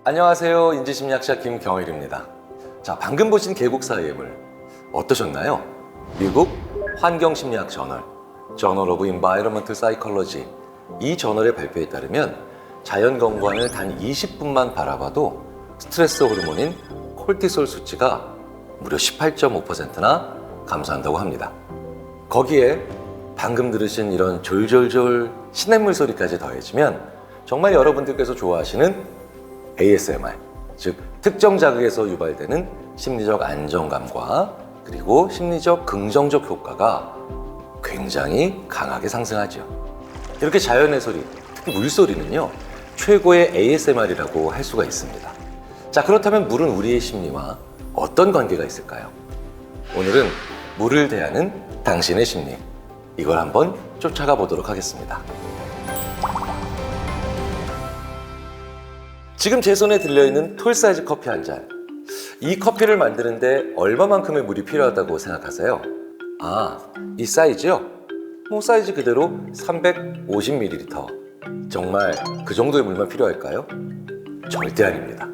안녕하세요. 인지심리학자 김경일입니다. 자, 방금 보신 계곡사 예물 어떠셨나요? 미국 환경심리학 저널, Journal of Environmental Psychology, 이 저널의 발표에 따르면 자연경관을 단 20분만 바라봐도 스트레스 호르몬인 콜티솔 수치가 무려 18.5%나 감소한다고 합니다. 거기에 방금 들으신 이런 졸졸졸 시냇물 소리까지 더해지면 정말 여러분들께서 좋아하시는 ASMR, 즉 특정 자극에서 유발되는 심리적 안정감과 그리고 심리적 긍정적 효과가 굉장히 강하게 상승하죠. 이렇게 자연의 소리, 특히 물소리는요, 최고의 ASMR이라고 할 수가 있습니다. 자, 그렇다면 물은 우리의 심리와 어떤 관계가 있을까요? 오늘은 물을 대하는 당신의 심리, 이걸 한번 쫓아가 보도록 하겠습니다. 지금 제 손에 들려있는 톨 사이즈 커피 한 잔. 이 커피를 만드는데 얼마만큼의 물이 필요하다고 생각하세요? 이 사이즈요? 사이즈 그대로 350ml. 정말 그 정도의 물만 필요할까요? 절대 아닙니다.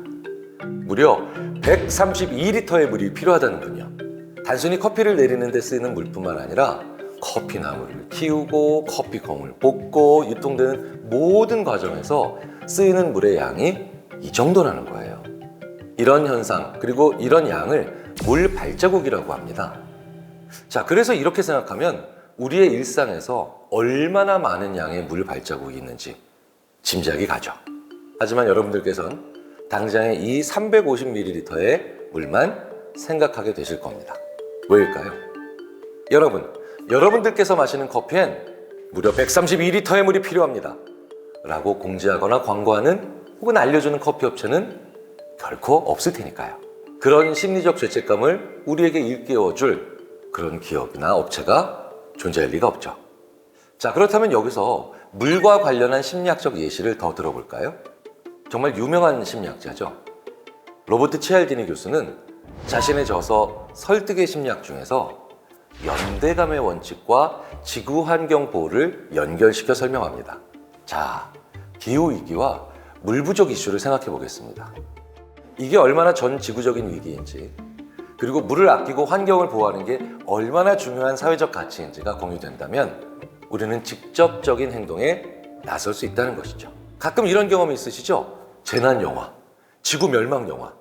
무려 132리터의 물이 필요하다는군요. 단순히 커피를 내리는 데 쓰이는 물뿐만 아니라 커피나무를 키우고 커피콩을 볶고 유통되는 모든 과정에서 쓰이는 물의 양이 이 정도라는 거예요. 이런 현상, 그리고 이런 양을 물 발자국이라고 합니다. 자, 그래서 이렇게 생각하면 우리의 일상에서 얼마나 많은 양의 물 발자국이 있는지 짐작이 가죠. 하지만 여러분들께서는 당장의 이 350ml의 물만 생각하게 되실 겁니다. 왜일까요? 여러분들께서 마시는 커피엔 무려 132리터의 물이 필요합니다 라고 공지하거나 광고하는 혹은 알려주는 커피 업체는 결코 없을 테니까요. 그런 심리적 죄책감을 우리에게 일깨워줄 그런 기업이나 업체가 존재할 리가 없죠. 자, 그렇다면 여기서 물과 관련한 심리학적 예시를 더 들어볼까요? 정말 유명한 심리학자죠. 로버트 치알디니 교수는 자신의 저서 설득의 심리학 중에서 연대감의 원칙과 지구환경 보호를 연결시켜 설명합니다. 자, 기후위기와 물 부족 이슈를 생각해 보겠습니다. 이게 얼마나 전 지구적인 위기인지, 그리고 물을 아끼고 환경을 보호하는 게 얼마나 중요한 사회적 가치인지가 공유된다면 우리는 직접적인 행동에 나설 수 있다는 것이죠. 가끔 이런 경험이 있으시죠? 재난 영화, 지구 멸망 영화,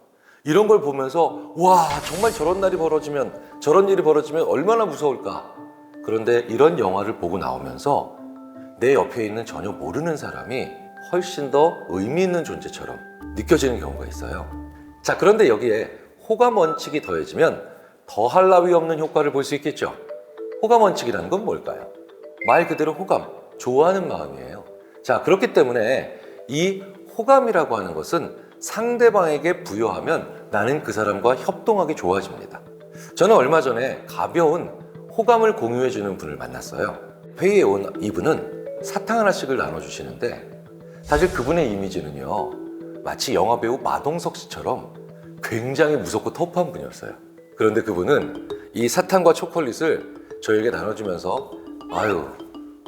이런 걸 보면서 와, 정말 저런 일이 벌어지면 얼마나 무서울까. 그런데 이런 영화를 보고 나오면서 내 옆에 있는 전혀 모르는 사람이 훨씬 더 의미 있는 존재처럼 느껴지는 경우가 있어요. 자, 그런데 여기에 호감 원칙이 더해지면 더할 나위 없는 효과를 볼 수 있겠죠. 호감 원칙이라는 건 뭘까요? 말 그대로 호감, 좋아하는 마음이에요. 자, 그렇기 때문에 이 호감이라고 하는 것은 상대방에게 부여하면 나는 그 사람과 협동하기 좋아집니다. 저는 얼마 전에 가벼운 호감을 공유해주는 분을 만났어요. 회의에 온 이분은 사탕 하나씩을 나눠주시는데 사실 그분의 이미지는요, 마치 영화배우 마동석 씨처럼 굉장히 무섭고 터프한 분이었어요. 그런데 그분은 이 사탕과 초콜릿을 저에게 나눠주면서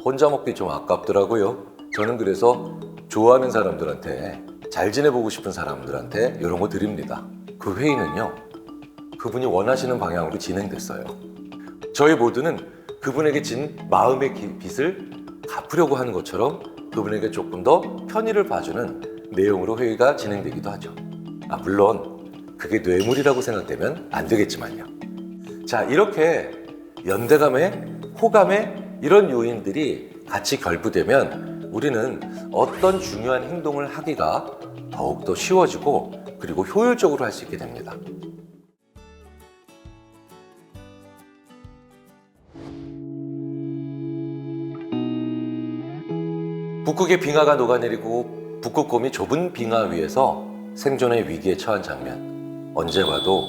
혼자 먹기 좀 아깝더라고요. 저는 그래서 좋아하는 사람들한테, 잘 지내보고 싶은 사람들한테 이런 거 드립니다. 그 회의는요, 그분이 원하시는 방향으로 진행됐어요. 저희 모두는 그분에게 진 마음의 빚을 갚으려고 하는 것처럼 그분에게 조금 더 편의를 봐주는 내용으로 회의가 진행되기도 하죠. 물론 그게 뇌물이라고 생각되면 안 되겠지만요. 자, 이렇게 연대감에 호감에 이런 요인들이 같이 결부되면 우리는 어떤 중요한 행동을 하기가 더욱더 쉬워지고 그리고 효율적으로 할 수 있게 됩니다. 북극의 빙하가 녹아내리고 북극곰이 좁은 빙하 위에서 생존의 위기에 처한 장면, 언제 봐도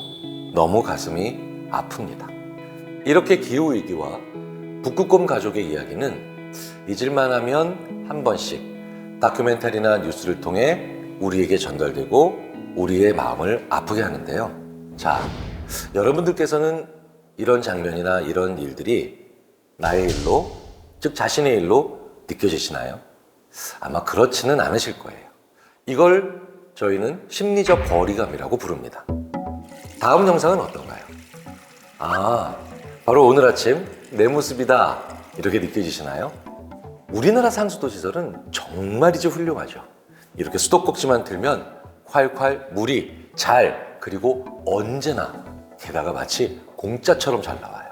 너무 가슴이 아픕니다. 이렇게 기후위기와 북극곰 가족의 이야기는 잊을만 하면 한 번씩 다큐멘터리나 뉴스를 통해 우리에게 전달되고 우리의 마음을 아프게 하는데요. 자, 여러분들께서는 이런 장면이나 이런 일들이 나의 일로, 즉 자신의 일로 느껴지시나요? 아마 그렇지는 않으실 거예요. 이걸 저희는 심리적 거리감이라고 부릅니다. 다음 영상은 어떤가요? 바로 오늘 아침 내 모습이다 이렇게 느껴지시나요? 우리나라 상수도시설은 정말이지 훌륭하죠. 이렇게 수도꼭지만 틀면 콸콸 물이 잘, 그리고 언제나, 게다가 마치 공짜처럼 잘 나와요.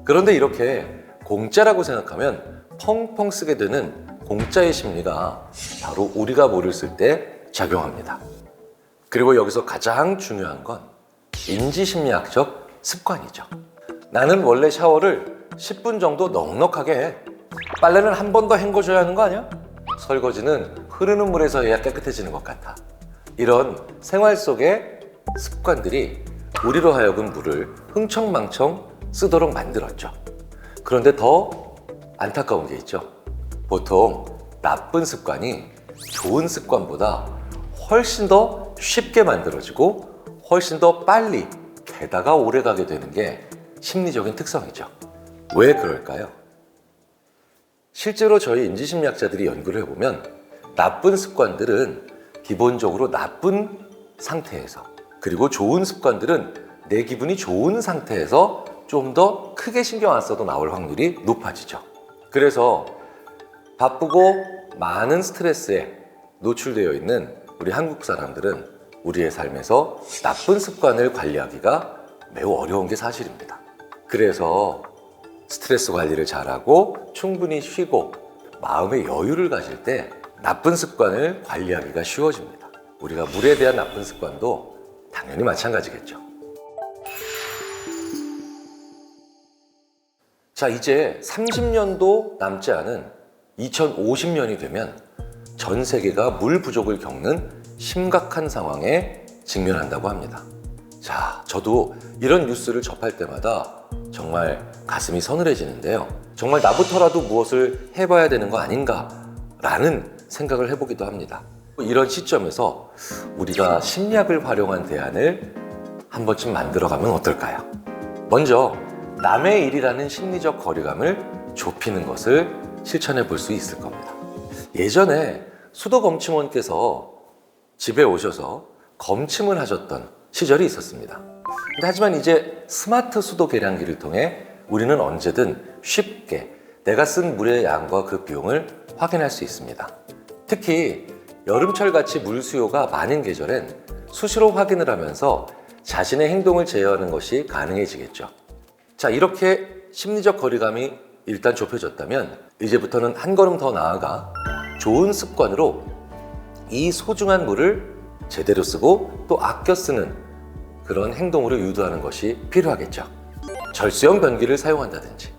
그런데 이렇게 공짜라고 생각하면 펑펑 쓰게 되는 공짜의 심리가 바로 우리가 물을 쓸 때 작용합니다. 그리고 여기서 가장 중요한 건 인지심리학적 습관이죠. 나는 원래 샤워를 10분 정도 넉넉하게 해. 빨래는 한 번 더 헹궈줘야 하는 거 아니야? 설거지는 흐르는 물에서 해야 깨끗해지는 것 같아. 이런 생활 속의 습관들이 우리로 하여금 물을 흥청망청 쓰도록 만들었죠. 그런데 더 안타까운 게 있죠. 보통 나쁜 습관이 좋은 습관보다 훨씬 더 쉽게 만들어지고 훨씬 더 빨리, 게다가 오래 가게 되는 게 심리적인 특성이죠. 왜 그럴까요? 실제로 저희 인지심리학자들이 연구를 해보면 나쁜 습관들은 기본적으로 나쁜 상태에서, 그리고 좋은 습관들은 내 기분이 좋은 상태에서 좀 더 크게 신경 안 써도 나올 확률이 높아지죠. 그래서 바쁘고 많은 스트레스에 노출되어 있는 우리 한국 사람들은 우리의 삶에서 나쁜 습관을 관리하기가 매우 어려운 게 사실입니다. 그래서 스트레스 관리를 잘하고 충분히 쉬고 마음의 여유를 가질 때 나쁜 습관을 관리하기가 쉬워집니다. 우리가 물에 대한 나쁜 습관도 당연히 마찬가지겠죠. 자, 이제 30년도 남지 않은 2050년이 되면 전 세계가 물 부족을 겪는 심각한 상황에 직면한다고 합니다. 자, 저도 이런 뉴스를 접할 때마다 정말 가슴이 서늘해지는데요. 정말 나부터라도 무엇을 해봐야 되는 거 아닌가 라는 생각을 해보기도 합니다. 이런 시점에서 우리가 심리학을 활용한 대안을 한 번쯤 만들어가면 어떨까요? 먼저 남의 일이라는 심리적 거리감을 좁히는 것을 실천해 볼 수 있을 겁니다. 예전에 수도검침원께서 집에 오셔서 검침을 하셨던 시절이 있었습니다. 하지만 이제 스마트 수도 계량기를 통해 우리는 언제든 쉽게 내가 쓴 물의 양과 그 비용을 확인할 수 있습니다. 특히 여름철 같이 물 수요가 많은 계절엔 수시로 확인을 하면서 자신의 행동을 제어하는 것이 가능해지겠죠. 자, 이렇게 심리적 거리감이 일단 좁혀졌다면 이제부터는 한 걸음 더 나아가 좋은 습관으로 이 소중한 물을 제대로 쓰고 또 아껴 쓰는 그런 행동으로 유도하는 것이 필요하겠죠. 절수형 변기를 사용한다든지,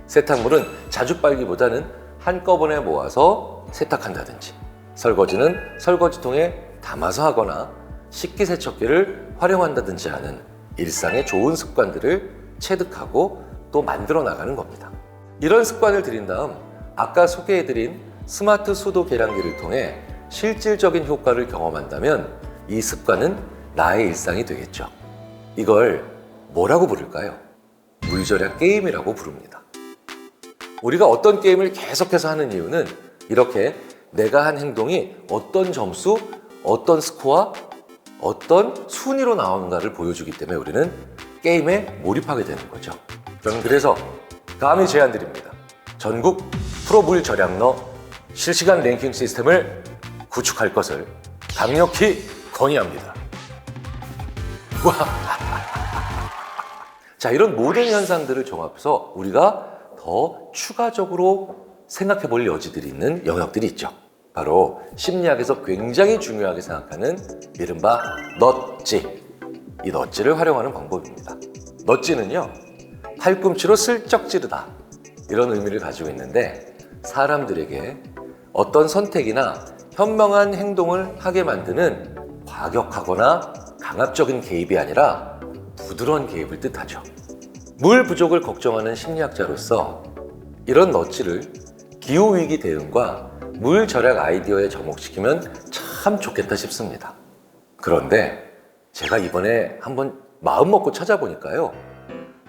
세탁물은 자주 빨기보다는 한꺼번에 모아서 세탁한다든지, 설거지는 설거지통에 담아서 하거나 식기세척기를 활용한다든지 하는 일상의 좋은 습관들을 체득하고 또 만들어 나가는 겁니다. 이런 습관을 들인 다음 아까 소개해드린 스마트 수도 계량기를 통해 실질적인 효과를 경험한다면 이 습관은 나의 일상이 되겠죠. 이걸 뭐라고 부를까요? 물절약 게임이라고 부릅니다. 우리가 어떤 게임을 계속해서 하는 이유는 이렇게 내가 한 행동이 어떤 점수, 어떤 스코어, 어떤 순위로 나오는가를 보여주기 때문에 우리는 게임에 몰입하게 되는 거죠. 저는 그래서 감히 제안드립니다. 전국 프로 물 절약러 실시간 랭킹 시스템을 구축할 것을 강력히 건의합니다. 와. 자, 이런 모든 현상들을 종합해서 우리가 더 추가적으로 생각해 볼 여지들이 있는 영역들이 있죠. 바로 심리학에서 굉장히 중요하게 생각하는 이른바 넛지. 이 넛지를 활용하는 방법입니다. 넛지는요, 팔꿈치로 슬쩍 찌르다 이런 의미를 가지고 있는데 사람들에게 어떤 선택이나 현명한 행동을 하게 만드는 과격하거나 강압적인 개입이 아니라 부드러운 개입을 뜻하죠. 물 부족을 걱정하는 심리학자로서 이런 넛지를 기후위기 대응과 물 절약 아이디어에 접목시키면 참 좋겠다 싶습니다. 그런데 제가 이번에 한번 마음 먹고 찾아보니까요,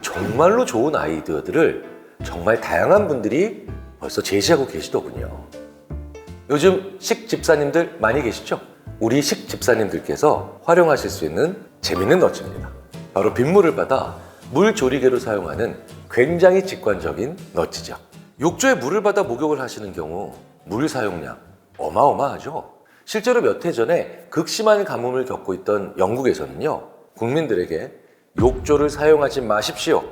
정말로 좋은 아이디어들을 정말 다양한 분들이 벌써 제시하고 계시더군요. 요즘 식집사님들 많이 계시죠? 우리 식집사님들께서 활용하실 수 있는 재밌는 너츠입니다. 바로 빗물을 받아 물조리개로 사용하는 굉장히 직관적인 너츠죠. 욕조에 물을 받아 목욕을 하시는 경우 물 사용량 어마어마하죠. 실제로 몇 해 전에 극심한 가뭄을 겪고 있던 영국에서는요, 국민들에게 욕조를 사용하지 마십시오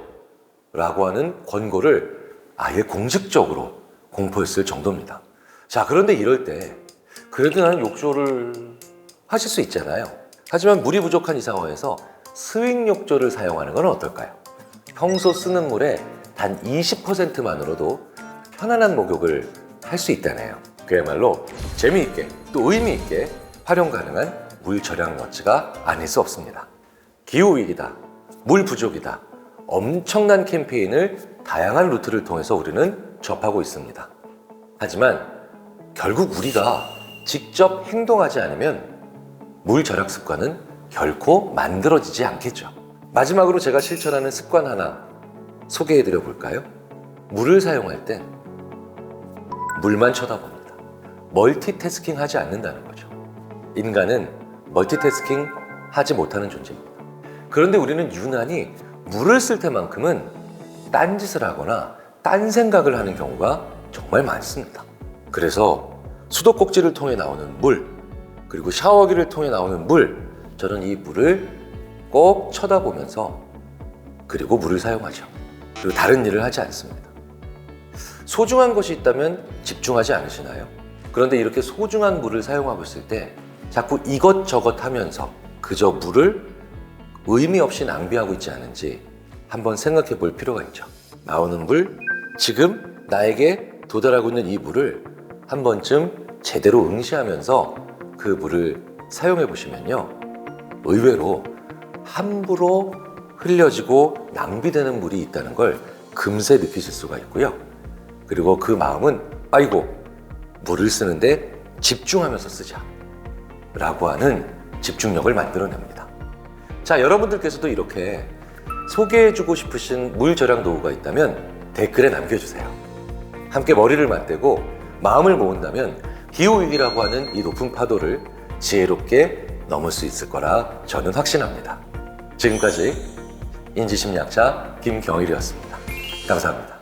라고 하는 권고를 아예 공식적으로 공포했을 정도입니다. 자, 그런데 이럴 때 그래도 나는 욕조를 하실 수 있잖아요. 하지만 물이 부족한 이 상황에서 스윙 욕조를 사용하는 건 어떨까요? 평소 쓰는 물의 단 20%만으로도 편안한 목욕을 할 수 있다네요. 그야말로 재미있게 또 의미있게 활용 가능한 물 절약 너츠가 아닐 수 없습니다. 기후위기다, 물 부족이다, 엄청난 캠페인을 다양한 루트를 통해서 우리는 접하고 있습니다. 하지만 결국 우리가 직접 행동하지 않으면 물 절약 습관은 결코 만들어지지 않겠죠. 마지막으로 제가 실천하는 습관 하나 소개해드려 볼까요? 물을 사용할 땐 물만 쳐다봅니다. 멀티태스킹 하지 않는다는 거죠. 인간은 멀티태스킹 하지 못하는 존재입니다. 그런데 우리는 유난히 물을 쓸 때만큼은 딴짓을 하거나 딴 생각을 하는 경우가 정말 많습니다. 그래서 수도꼭지를 통해 나오는 물, 그리고 샤워기를 통해 나오는 물, 저는 이 물을 꼭 쳐다보면서 그리고 물을 사용하죠. 그리고 다른 일을 하지 않습니다. 소중한 것이 있다면 집중하지 않으시나요? 그런데 이렇게 소중한 물을 사용하고 있을 때 자꾸 이것저것 하면서 그저 물을 의미 없이 낭비하고 있지 않은지 한번 생각해 볼 필요가 있죠. 나오는 물, 지금 나에게 도달하고 있는 이 물을 한 번쯤 제대로 응시하면서 그 물을 사용해 보시면요, 의외로 함부로 흘려지고 낭비되는 물이 있다는 걸 금세 느끼실 수가 있고요. 그리고 그 마음은 아이고, 물을 쓰는데 집중하면서 쓰자 라고 하는 집중력을 만들어냅니다. 자, 여러분들께서도 이렇게 소개해주고 싶으신 물 절약 노후가 있다면 댓글에 남겨주세요. 함께 머리를 맞대고 마음을 모은다면 기후위기라고 하는 이 높은 파도를 지혜롭게 넘을 수 있을 거라 저는 확신합니다. 지금까지 인지심리학자 김경일이었습니다. 감사합니다.